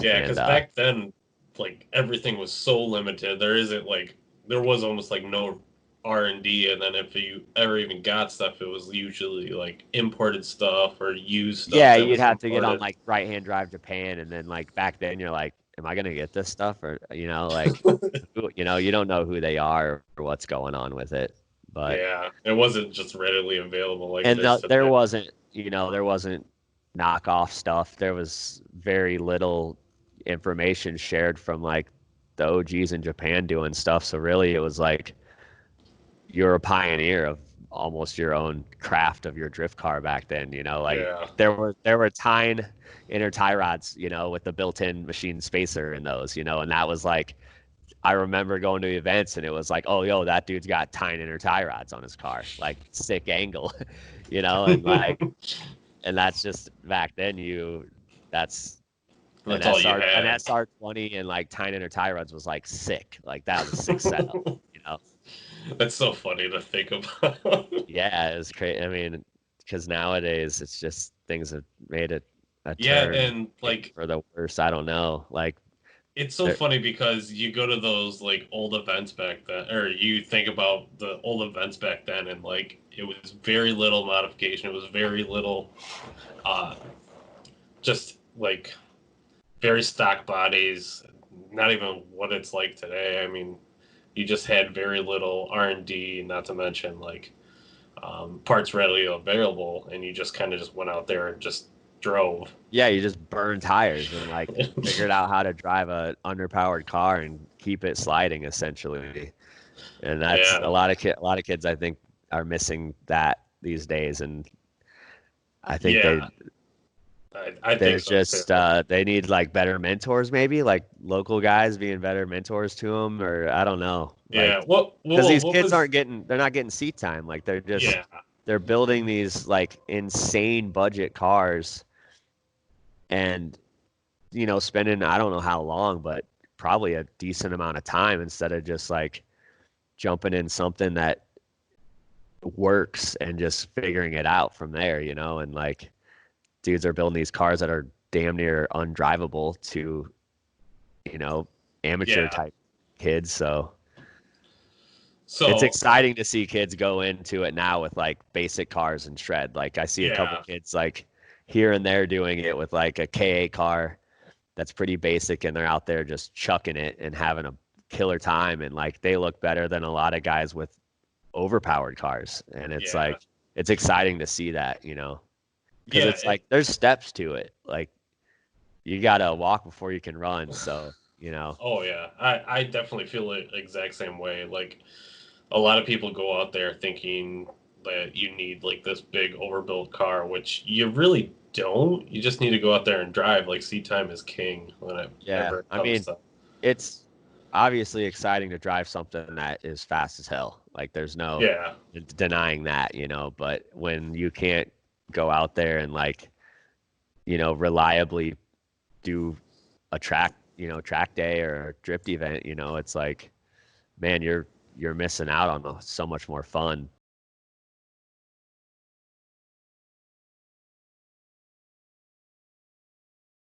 Yeah, And because back then, like everything was so limited. There was almost like no R&D, and then if you ever even got stuff, it was usually like imported stuff or used stuff yeah, that you'd was have to get on imported. like right hand drive Japan, and then like back then you're like, am I gonna get this stuff, or like you don't know who they are or what's going on with it, but Yeah, it wasn't just readily available like it and is there today. wasn't there wasn't knockoff stuff. There was very little information shared from like the OGs in Japan doing stuff. So really, it was like you're a pioneer of almost your own craft of your drift car back then. Like Yeah, there were Tyne inner tie rods, with the built-in machine spacer in those, and that was like I remember going to events and it was like, oh, yo, that dude's got Tyne inner tie rods on his car, like sick angle, and that's just back then. That's that's all you an had. SR20 and like Tyne inner tie rods was like sick, like that was a sick setup, you know. That's so funny to think about. Yeah, it was crazy. I mean, because nowadays it's just things have made a Yeah, turn and maybe like for the worse. I don't know. Like it's so there, funny because you go to those like old events back then, or you think about the old events back then, and like it was very little modification. It was very little, uh, just like very stock bodies. Not even what it's like today. I mean, you just had very little R&D, not to mention like parts readily available, and you just kind of just went out there and just drove. yeah, you just burn tires and like figured out how to drive a underpowered car and keep it sliding essentially. And that's Yeah, a lot of kids I think are missing that these days, and I think yeah, I they're think so just too. they need like better mentors, maybe like local guys being better mentors to them, or I don't know, Yeah. like because Well, these what kids was? they're not getting seat time, like Yeah, they're building these like insane budget cars and spending I don't know how long, but probably a decent amount of time instead of just like jumping in something that works and just figuring it out from there, and like dudes are building these cars that are damn near undrivable to, you know, amateur yeah. type kids. So it's So exciting to see kids go into it now with like basic cars and shred. Like I see a couple yeah, kids like here and there doing it with like a KA car that's pretty basic and they're out there just chucking it and having a killer time and like they look better than a lot of guys with overpowered cars. And it's yeah, like it's exciting to see that, because yeah. it's like there's steps to it. Like you gotta walk before you can run. So, Oh yeah, I definitely feel the exact same way. Like a lot of people go out there thinking that you need like this big overbuilt car, which you really don't. You just need to go out there and drive. Like seat time is king yeah, whenever it I comes mean, to. it's obviously exciting to drive something that is fast as hell. Like there's no Yeah, denying that, but when you can't go out there and like, reliably do a track day or a drift event, it's like, man, you're missing out on so much more fun